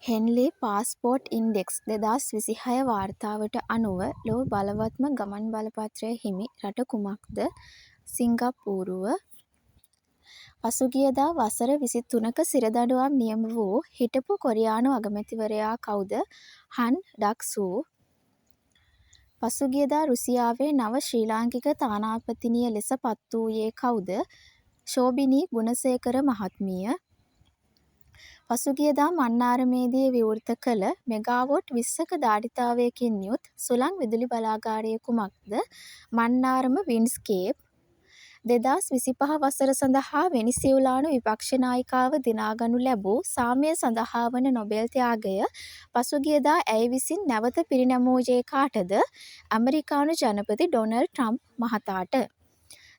හෙන්ලි passport index 2026 වාර්තාවට අනුව ලොව බලවත්ම ගමන් බලපත්‍රය හිමි රට කුමක්ද? සිංගප්පූරුව. පසුගියදා වසර 23ක සිරදඬුවම් නියම වූ හිටපු කොරියානු අගමැතිවරයා කවුද? හන් ඩක්-සූ. පසුගියදා රුසියාවේ නව ශ්‍රී ලාංකික තානාපතිනිය ලෙස පත් වූයේ කවුද? ශෝභිනී ගුණසේකර මහත්මිය. පසුගියදා මන්නාරමේදී විවෘත කළ මෙගාවොට් 20ක ධාරිතාවයකින් යුත් සුළං විදුලි බලාගාරය කුමක්ද? මන්නාරම වින්ඩ්ස්කේප්. 2025 වසර සඳහා වෙනිසියුලානු විපක්ෂ නායිකාව දිනාගනු ලැබූ සාමය සඳහා වන නොබෙල් ත්‍යාගය පසුගියදා ඇය විසින් නැවත පිරිනැමූයේ කාටද? ඇමරිකානු ජනපති ඩොනල්ඩ් ට්‍රම්ප් මහතාට.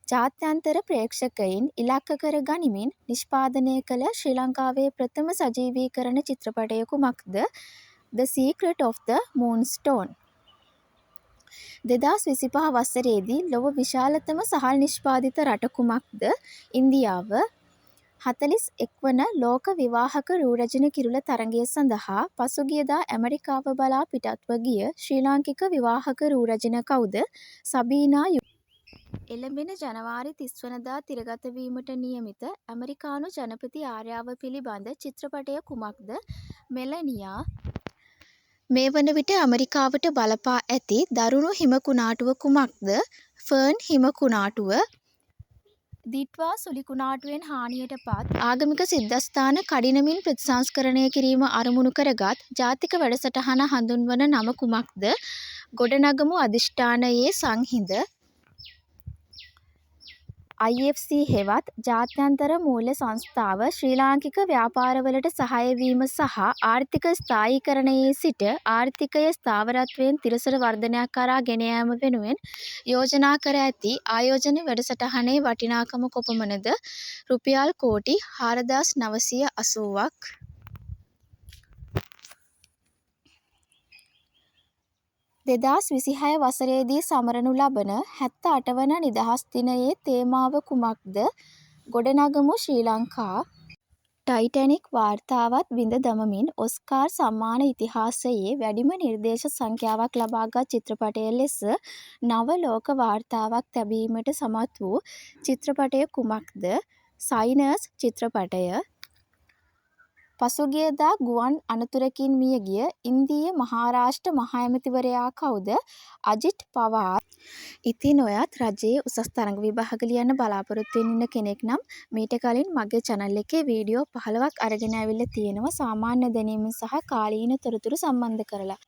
ජාත්‍යන්තර ප්‍රේක්ෂකයින් ඉලක්ක කර ගනිමින් නිෂ්පාදනය කළ ශ්‍රී ලංකාවේ ප්‍රථම සජීවීකරණ චිත්‍රපටය කුමක්ද? The Secret of the Moonstone. 2025 වසරේදී ලොව විශාලතම සහල් නිෂ්පාදිත රට කුමක්ද? ඉන්දියාව. 41 වන ලෝක විවාහක රූරජන කිරුළ තරගය සඳහා පසුගියදා ඇමරිකාව බලා පිටත්ව ගිය ශ්‍රී ලාංකික විවාහක රූරජන කවුද? සබීනා එළඹෙන ජනවාරි 30 වනදා තිරගත වීමට නියමිත ඇමරිකානු ජනපති ආර්යාව පිළිබඳ චිත්‍රපටය කුමක්ද? මෙලනියා. මේ වන විට ඇමරිකාවට බලපා ඇති දරුණු හිම කුණාටුව කුමක්ද? ෆර්න් හිම කුණාටුව. දිට්වා සුළි කුණාටුවෙන් හානියට පත් ආගමික සිද්ධස්ථාන කඩිනමින් ප්‍රතිසංස්කරණය කිරීම අරමුණු කරගත් ජාතික වැඩසටහන හඳුන්වන නම කුමක්ද? ගොඩනගමු අධිෂ්ඨානයේ සංහිඳ. IFC හෙවත් ජාත්‍යන්තර මූල්‍ය සංස්ථාව ශ්‍රී ලාංකික ව්‍යාපාරවලට සහාය වීම සහ ආර්ථික ස්ථායීකරණයේ සිට ආර්ථිකය ස්ථාවරත්වයෙන් තිරසර වර්ධනයක් කරා ගෙන යාම වෙනුවෙන් යෝජනා කර ඇති ආයෝජන වැඩසටහනේ වටිනාකම කොපමණද? රුපියල් කෝටි 4980ක්. දෙදාස් 26 වසරේදී සමරනු ලබන 78 වන නිදහස් දිනයේ තේමාව කුමක්ද? ගොඩනගමු ශ්‍රී ලංකා. ටයිටැනික් වාර්තාවත් බිඳ දමමින් ඔස්කාර් සම්මාන ඉතිහාසයේ වැඩිම නිර්දේශ සංඛ්‍යාවක් ලබාගත් චිත්‍රපටය ලෙස නව ලෝක වාර්තාවක් තැබීමට සමත් වූ චිත්‍රපටය කුමක්ද? සයිනර්ස් චිත්‍රපටය. පසුගියදා ගුවන් අනතුරකින් මියගිය ඉන්දීය මහාරාෂ්ට්‍ර මහ ඇමතිවරයා කවුද? අජිට් පවාර්. ඉතින් ඔයත් රජයේ උසස් තරඟ විභාග ලියන්න බලාපොරොත්තු වෙන කෙනෙක් නම් මීට කලින් මගේ channel එකේ වීඩියෝ 15ක් අරගෙන ඇවිල්ලා තියෙනවා සාමාන්‍ය දැනීම සහ කාලීන තොරතුරු සම්බන්ධ කරලා.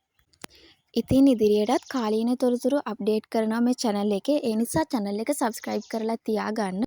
ඉතින් ඉදිරියටත් කාලීන තොරතුරු අප්ඩේට් කරනවා මේ channel එකේ. ඒ නිසා channel එක subscribe කරලා තියාගන්න.